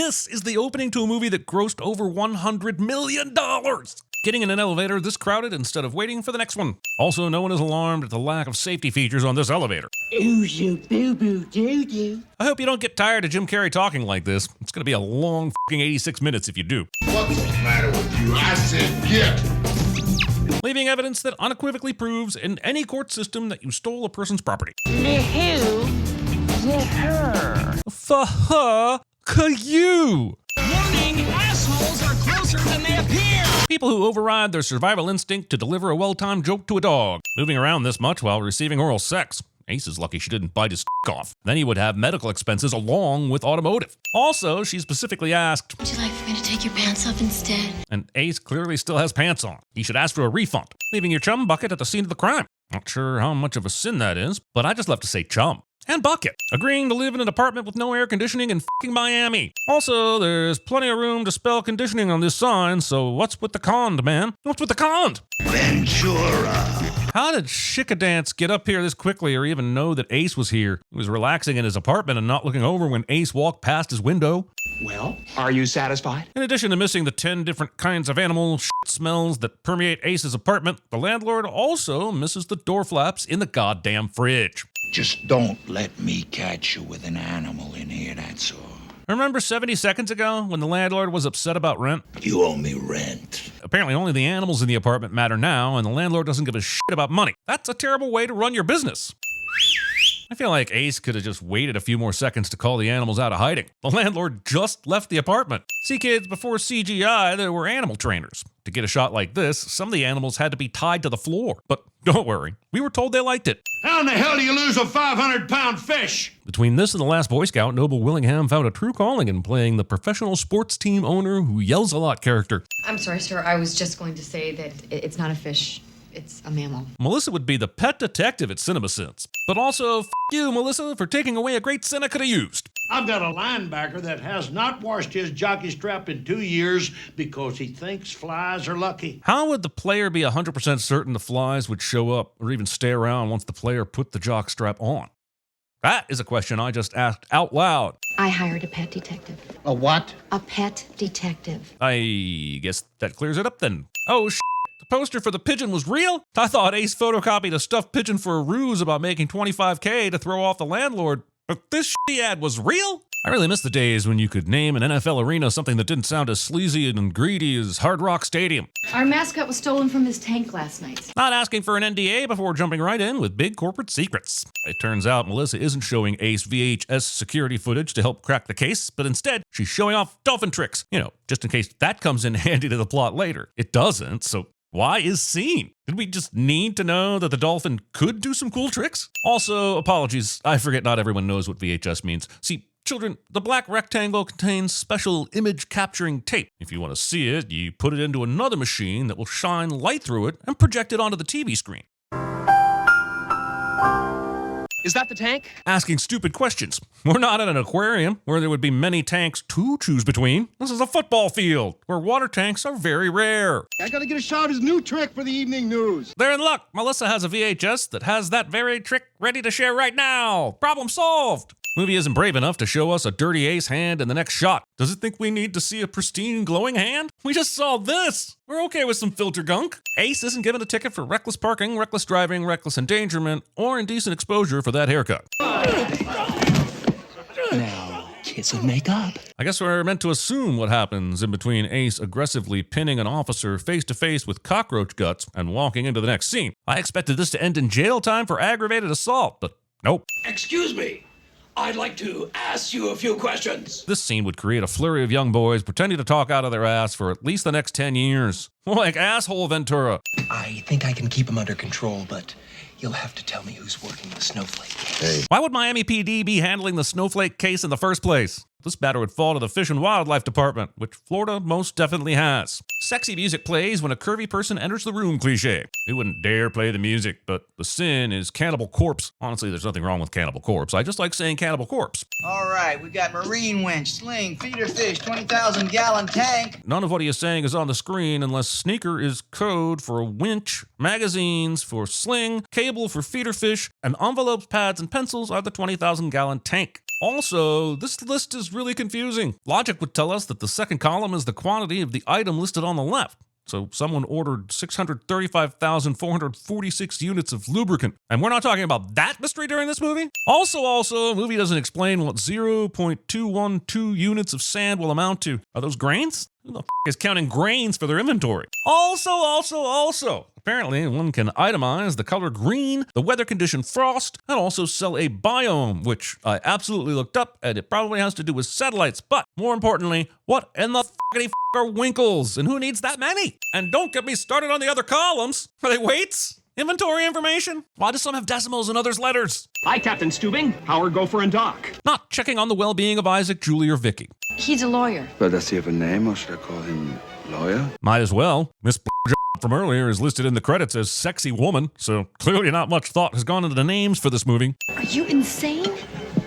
This is the opening to a movie that grossed over $100 million. Getting in an elevator this crowded instead of waiting for the next one. Also, no one is alarmed at the lack of safety features on this elevator. Ooh, boo-boo doo-doo. I hope you don't get tired of Jim Carrey talking like this. It's going to be a long f***ing 86 minutes if you do. What's the matter with you? I said get. Leaving evidence that unequivocally proves in any court system that you stole a person's property. Yahoo! Yeah. You. Warning, assholes are closer than they appear! People who override their survival instinct to deliver a well-timed joke to a dog. Moving around this much while receiving oral sex. Ace is lucky she didn't bite his off. Then he would have medical expenses along with automotive. Also, she specifically asked, Would you like for me to take your pants off instead? and Ace clearly still has pants on. He should ask for a refund, leaving your chum bucket at the scene of the crime. Not sure how much of a sin that is, but I just love to say chum. And bucket, agreeing to live in an apartment with no air conditioning in f***ing Miami. Also, there's plenty of room to spell conditioning on this sign, so what's with the cond, man? What's with the cond? Ventura. How did Chickadance get up here this quickly or even know that Ace was here? He was relaxing in his apartment and not looking over when Ace walked past his window. Well, are you satisfied? In addition to missing the 10 different kinds of animal smells that permeate Ace's apartment, the landlord also misses the door flaps in the goddamn fridge. Just don't let me catch you with an animal in here, that's all. Remember 70 seconds ago when the landlord was upset about rent? You owe me rent. Apparently only the animals in the apartment matter now, and the landlord doesn't give a shit about money. That's a terrible way to run your business. I feel like Ace could have just waited a few more seconds to call the animals out of hiding. The landlord just left the apartment. See, kids, before CGI, there were animal trainers. To get a shot like this, some of the animals had to be tied to the floor. But don't worry, we were told they liked it. How in the hell do you lose a 500-pound fish? Between this and The Last Boy Scout, Noble Willingham found a true calling in playing the professional sports team owner who yells a lot character. I'm sorry, sir. I was just going to say that it's not a fish. It's a mammal. Melissa would be the pet detective at CinemaSins. But also, f*** you, Melissa, for taking away a great sin I could have used. I've got a linebacker that has not washed his jockey strap in 2 years because he thinks flies are lucky. How would the player be 100% certain the flies would show up or even stay around once the player put the jock strap on? That is a question I just asked out loud. I hired a pet detective. A what? A pet detective. I guess that clears it up then. Oh, the poster for the pigeon was real? I thought Ace photocopied a stuffed pigeon for a ruse about making $25K to throw off the landlord, but this shitty ad was real? I really miss the days when you could name an NFL arena something that didn't sound as sleazy and greedy as Hard Rock Stadium. Our mascot was stolen from his tank last night. Not asking for an NDA before jumping right in with big corporate secrets. It turns out Melissa isn't showing Ace VHS security footage to help crack the case, but instead she's showing off dolphin tricks. You know, just in case that comes in handy to the plot later. It doesn't, so why is scene? Did we just need to know that the dolphin could do some cool tricks? Also, apologies, I forget not everyone knows what VHS means. See, children, the black rectangle contains special image capturing tape. If you want to see it, you put it into another machine that will shine light through it and project it onto the TV screen. Is that the tank? Asking stupid questions. We're not in an aquarium where there would be many tanks to choose between. This is a football field where water tanks are very rare. I gotta get a shot of his new trick for the evening news. They're in luck. Melissa has a VHS that has that very trick ready to share right now. Problem solved. Movie isn't brave enough to show us a dirty Ace hand in the next shot. Does it think we need to see a pristine glowing hand? We just saw this. We're okay with some filter gunk. Ace isn't given a ticket for reckless parking, reckless driving, reckless endangerment, or indecent exposure for that haircut. Now, kiss and make up. I guess we're meant to assume what happens in between Ace aggressively pinning an officer face to face with cockroach guts and walking into the next scene. I expected this to end in jail time for aggravated assault, but nope. Excuse me. I'd like to ask you a few questions. This scene would create a flurry of young boys pretending to talk out of their ass for at least the next 10 years. Like asshole Ventura. I think I can keep him under control, but you'll have to tell me who's working the snowflake case. Why would Miami PD be handling the snowflake case in the first place? This matter would fall to the Fish and Wildlife Department, which Florida most definitely has. Sexy music plays when a curvy person enters the room cliché. We wouldn't dare play the music, but the sin is Cannibal Corpse. Honestly, there's nothing wrong with Cannibal Corpse. I just like saying Cannibal Corpse. All right, we got marine winch, sling, feeder fish, 20,000-gallon tank. None of what he is saying is on the screen unless sneaker is code for winch, magazines for sling, cable for feeder fish, and envelopes, pads, and pencils are the 20,000-gallon tank. Also, this list is really confusing. Logic would tell us that the second column is the quantity of the item listed on the left. So someone ordered 635,446 units of lubricant. And we're not talking about that mystery during this movie? Also, the movie doesn't explain what 0.212 units of sand will amount to. Are those grains? Who the f*** is counting grains for their inventory? Also, apparently one can itemize the color green, the weather condition frost, and also sell a biome, which I absolutely looked up, and it probably has to do with satellites. But more importantly, what in the f***ity f*** are winkles, and who needs that many? And don't get me started on the other columns. Are they weights? Inventory information? Why do some have decimals and others letters? Hi, Captain Stubing. Howard, Gopher, and Doc. Not checking on the well-being of Isaac, Julie, or Vicky. He's a lawyer. But does he have a name, or should I call him Lawyer? Might as well. Miss from earlier is listed in the credits as sexy woman, so clearly not much thought has gone into the names for this movie. Are you insane?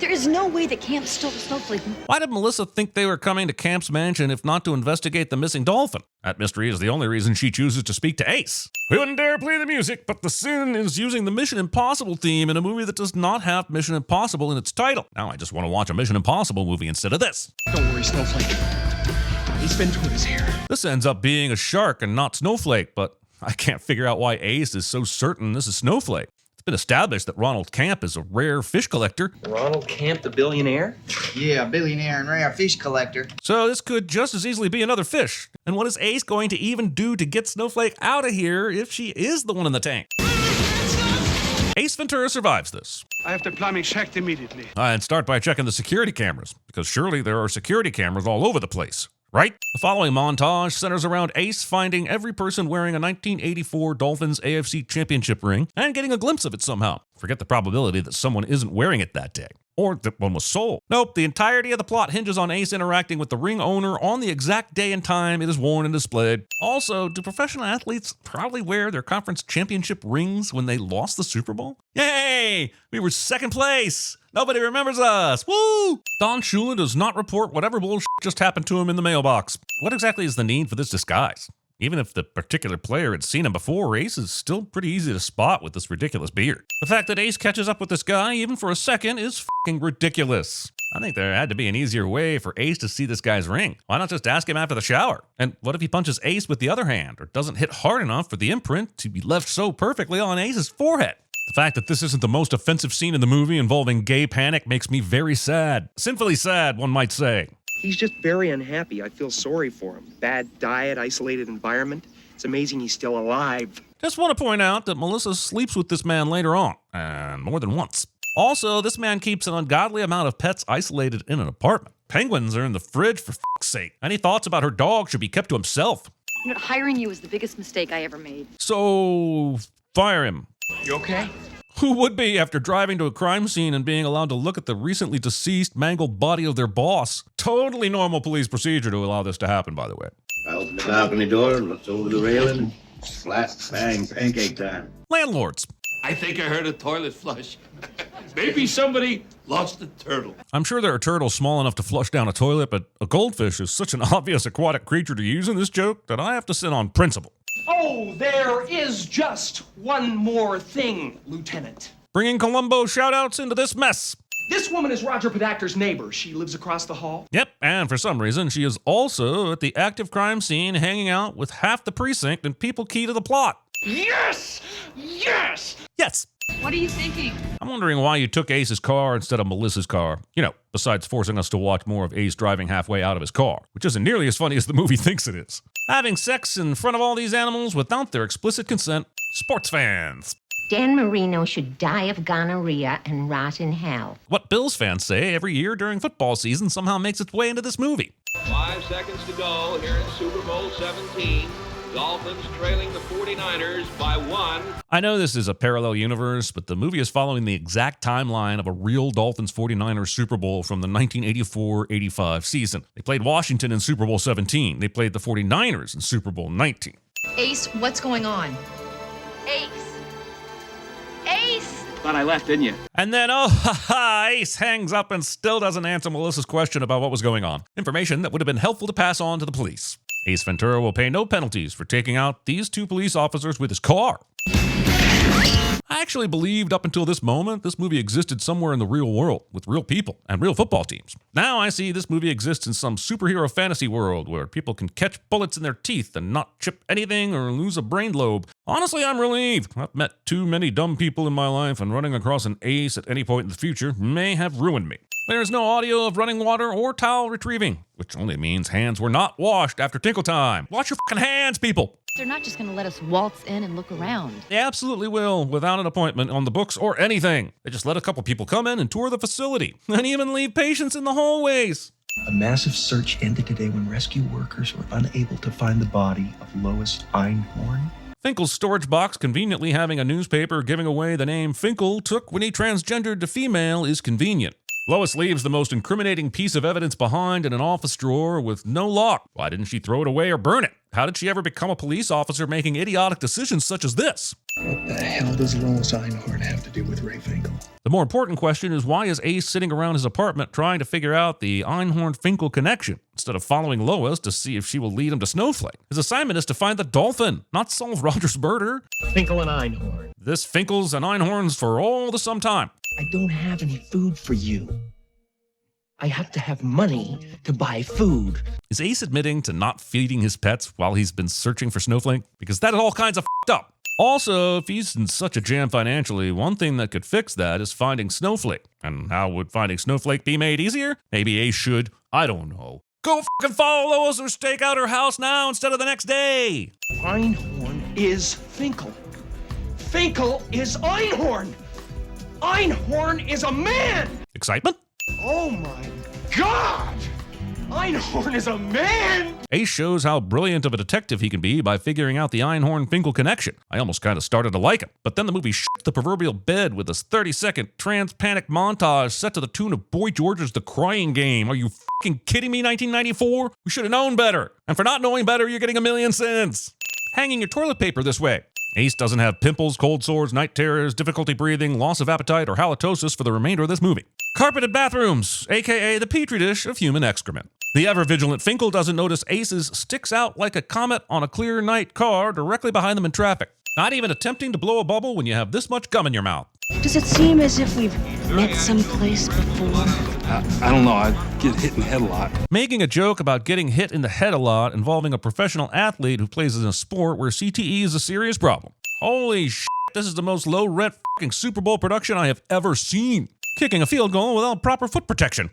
There is no way that Camp Snowflake... Why did Melissa think they were coming to Camp's mansion if not to investigate the missing dolphin? That mystery is the only reason she chooses to speak to Ace. We wouldn't dare play the music, but the sin is using the Mission Impossible theme in a movie that does not have Mission Impossible in its title. Now I just want to watch a Mission Impossible movie instead of this. Don't worry, Snowflake. Ace Ventura's here. This ends up being a shark and not Snowflake, but I can't figure out why Ace is so certain this is Snowflake. It's been established that Ronald Camp is a rare fish collector. Ronald Camp, the billionaire? Yeah, billionaire and rare fish collector. So this could just as easily be another fish. And what is Ace going to even do to get Snowflake out of here if she is the one in the tank? Ace Ventura survives this. I have the plumbing checked immediately. And start by checking the security cameras, because surely there are security cameras all over the place. Right? The following montage centers around Ace finding every person wearing a 1984 Dolphins AFC Championship ring and getting a glimpse of it somehow. Forget the probability that someone isn't wearing it that day. Or that one was sold. Nope, the entirety of the plot hinges on Ace interacting with the ring owner on the exact day and time it is worn and displayed. Also, do professional athletes probably wear their conference championship rings when they lost the Super Bowl? Yay! We were second place! Nobody remembers us! Woo! Don Shula does not report whatever bullshit just happened to him in the mailbox. What exactly is the need for this disguise? Even if the particular player had seen him before, Ace is still pretty easy to spot with this ridiculous beard. The fact that Ace catches up with this guy, even for a second, is fucking ridiculous. I think there had to be an easier way for Ace to see this guy's ring. Why not just ask him after the shower? And what if he punches Ace with the other hand, or doesn't hit hard enough for the imprint to be left so perfectly on Ace's forehead? The fact that this isn't the most offensive scene in the movie involving gay panic makes me very sad. Sinfully sad, one might say. He's just very unhappy. I feel sorry for him. Bad diet, isolated environment. It's amazing he's still alive. Just want to point out that Melissa sleeps with this man later on, and more than once. Also, this man keeps an ungodly amount of pets isolated in an apartment. Penguins are in the fridge, for fuck's sake. Any thoughts about her dog should be kept to himself. You know, hiring you was the biggest mistake I ever made. So, fire him. You okay? Who would be after driving to a crime scene and being allowed to look at the recently deceased, mangled body of their boss? Totally normal police procedure to allow this to happen, by the way. I opened the balcony door, looked over the railing, flat, bang, pancake time. Landlords. I think I heard a toilet flush. Maybe somebody lost a turtle. I'm sure there are turtles small enough to flush down a toilet, but a goldfish is such an obvious aquatic creature to use in this joke that I have to sit on principle. Oh, there is just one more thing, Lieutenant. Bringing Columbo shoutouts into this mess. This woman is Roger Podacter's neighbor. She lives across the hall. Yep, and for some reason, she is also at the active crime scene hanging out with half the precinct and people key to the plot. Yes! Yes! Yes! What are you thinking? I'm wondering why you took Ace's car instead of Melissa's car. You know, besides forcing us to watch more of Ace driving halfway out of his car, which isn't nearly as funny as the movie thinks it is. Having sex in front of all these animals without their explicit consent. Sports fans. Dan Marino should die of gonorrhea and rot in hell. What Bills fans say every year during football season somehow makes its way into this movie. 5 seconds to go here in Super Bowl 17. Dolphins trailing the 49ers by 1. I know this is a parallel universe, but the movie is following the exact timeline of a real Dolphins 49ers Super Bowl from the 1984-85 season. They played Washington in Super Bowl 17. They played the 49ers in Super Bowl 19. Ace, what's going on? Ace! Ace! Thought I left, didn't you? And then, Ace hangs up and still doesn't answer Melissa's question about what was going on. Information that would have been helpful to pass on to the police. Ace Ventura will pay no penalties for taking out these two police officers with his car. I actually believed up until this moment this movie existed somewhere in the real world with real people and real football teams. Now I see this movie exists in some superhero fantasy world where people can catch bullets in their teeth and not chip anything or lose a brain lobe. Honestly, I'm relieved. I've met too many dumb people in my life, and running across an ace at any point in the future may have ruined me. There's no audio of running water or towel retrieving, which only means hands were not washed after tinkle time. Wash your fucking hands, people! They're not just going to let us waltz in and look around. They absolutely will, without an appointment on the books or anything. They just let a couple people come in and tour the facility, and even leave patients in the hallways. A massive search ended today when rescue workers were unable to find the body of Lois Einhorn. Finkel's storage box conveniently having a newspaper giving away the name Finkel took when he transgendered to female is convenient. Lois leaves the most incriminating piece of evidence behind in an office drawer with no lock. Why didn't she throw it away or burn it? How did she ever become a police officer making idiotic decisions such as this? What the hell does Lois Einhorn have to do with Ray Finkel? The more important question is, why is Ace sitting around his apartment trying to figure out the Einhorn-Finkel connection instead of following Lois to see if she will lead him to Snowflake? His assignment is to find the dolphin, not solve Roger's murder. Finkel and Einhorn. This Finkel's and Einhorn's for all the sometime. I don't have any food for you. I have to have money to buy food. Is Ace admitting to not feeding his pets while he's been searching for Snowflake? Because that is all kinds of f***ed up. Also, if he's in such a jam financially, one thing that could fix that is finding Snowflake. And how would finding Snowflake be made easier? Maybe Ace should, I don't know, go fucking follow Lois or stake out her house now instead of the next day. Einhorn is Finkel. Finkel is Einhorn. Einhorn is a man! Excitement? Oh my God! Einhorn is a man! Ace shows how brilliant of a detective he can be by figuring out the Einhorn-Finkel connection. I almost kind of started to like him. But then the movie shit the proverbial bed with this 30-second trans-panic montage set to the tune of Boy George's The Crying Game. Are you fucking kidding me, 1994? We should have known better. And for not knowing better, you're getting $1,000,000 cents. Hanging your toilet paper this way. Ace doesn't have pimples, cold sores, night terrors, difficulty breathing, loss of appetite, or halitosis for the remainder of this movie. Carpeted bathrooms, aka the petri dish of human excrement. The ever-vigilant Finkel doesn't notice Ace's sticks out like a comet on a clear night car directly behind them in traffic. Not even attempting to blow a bubble when you have this much gum in your mouth. Does it seem as if we've met someplace before? I don't know. I get hit in the head a lot. Making a joke about getting hit in the head a lot involving a professional athlete who plays in a sport where CTE is a serious problem. Holy shit, this is the most low-rent fucking Super Bowl production I have ever seen. Kicking a field goal without proper foot protection.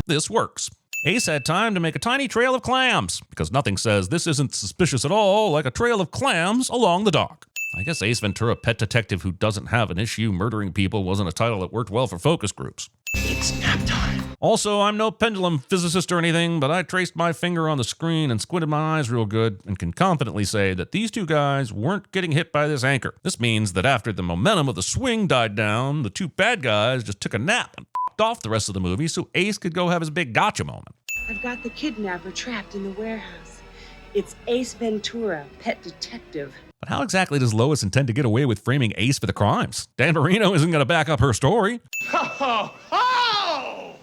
This works. Ace had time to make a tiny trail of clams, because nothing says this isn't suspicious at all like a trail of clams along the dock. I guess Ace Ventura, Pet Detective Who Doesn't Have an Issue Murdering People wasn't a title that worked well for focus groups. It's nap time. Also, I'm no pendulum physicist or anything, but I traced my finger on the screen and squinted my eyes real good and can confidently say that these two guys weren't getting hit by this anchor. This means that after the momentum of the swing died down, the two bad guys just took a nap and f***ed off the rest of the movie so Ace could go have his big gotcha moment. I've got the kidnapper trapped in the warehouse. It's Ace Ventura, Pet Detective. But how exactly does Lois intend to get away with framing Ace for the crimes? Dan Marino isn't going to back up her story. Ho, ho, ho!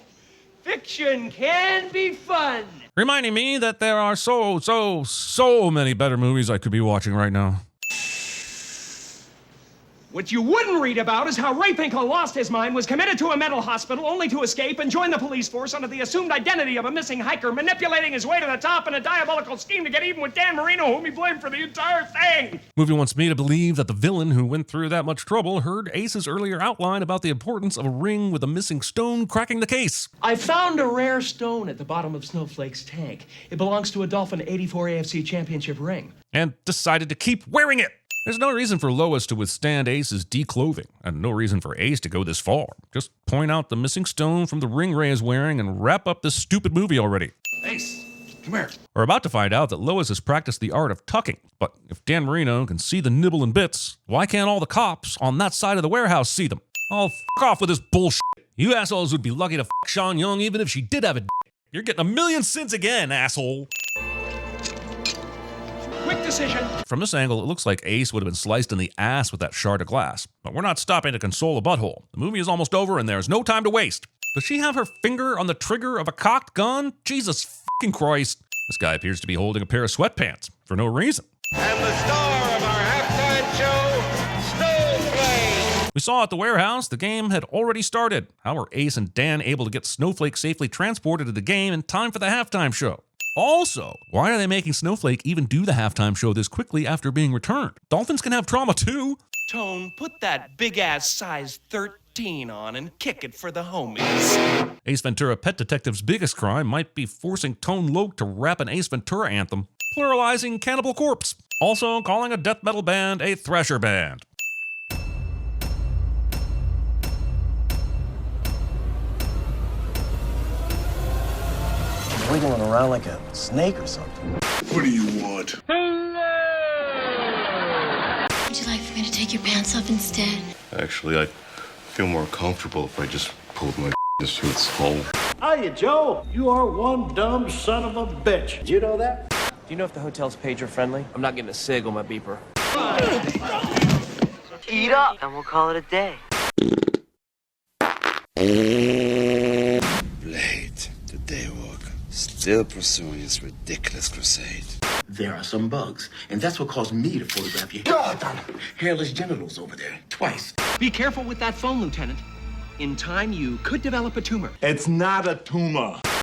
Fiction can be fun. Reminding me that there are so many better movies I could be watching right now. What you wouldn't read about is how Ray Finkel lost his mind, was committed to a mental hospital only to escape and join the police force under the assumed identity of a missing hiker, manipulating his way to the top in a diabolical scheme to get even with Dan Marino, whom he blamed for the entire thing. Movie wants me to believe that the villain who went through that much trouble heard Ace's earlier outline about the importance of a ring with a missing stone cracking the case. I found a rare stone at the bottom of Snowflake's tank. It belongs to a Dolphin 84 AFC Championship ring. And decided to keep wearing it. There's no reason for Lois to withstand Ace's declothing, and no reason for Ace to go this far. Just point out the missing stone from the ring Ray is wearing and wrap up this stupid movie already. Ace, come here. We're about to find out that Lois has practiced the art of tucking, but if Dan Marino can see the nibble in bits, why can't all the cops on that side of the warehouse see them? Oh, f*** off with this bullshit. You assholes would be lucky to f*** Sean Young even if she did have a d***. You're getting $1,000,000 cents again, asshole. Quick decision. From this angle, it looks like Ace would have been sliced in the ass with that shard of glass. But we're not stopping to console a butthole. The movie is almost over and there's no time to waste. Does she have her finger on the trigger of a cocked gun? Jesus fucking Christ. This guy appears to be holding a pair of sweatpants for no reason. And the star of our happy We saw at the warehouse the game had already started. How were Ace and Dan able to get Snowflake safely transported to the game in time for the halftime show? Also, why are they making Snowflake even do the halftime show this quickly after being returned? Dolphins can have trauma too. Tone, put that big-ass size 13 on and kick it for the homies. Ace Ventura Pet Detective's biggest crime might be forcing Tone Loc to rap an Ace Ventura anthem, pluralizing Cannibal Corpse, also calling a death metal band a thrasher band. Wiggling around like a snake or something. What do you want? Would you like for me to take your pants off instead? Actually, I'd feel more comfortable if I just pulled my through its hole. Hiya, Joe. You are one dumb son of a bitch. Did you know that? Do you know if the hotel's pager friendly? I'm not getting a sig on my beeper. Eat up, and we'll call it a day. Blade, the Daywalker, still pursuing his ridiculous crusade. There are some bugs, and that's what caused me to photograph your hairless genitals over there twice. Be careful with that phone, Lieutenant. In time, you could develop a tumor. It's not a tumor.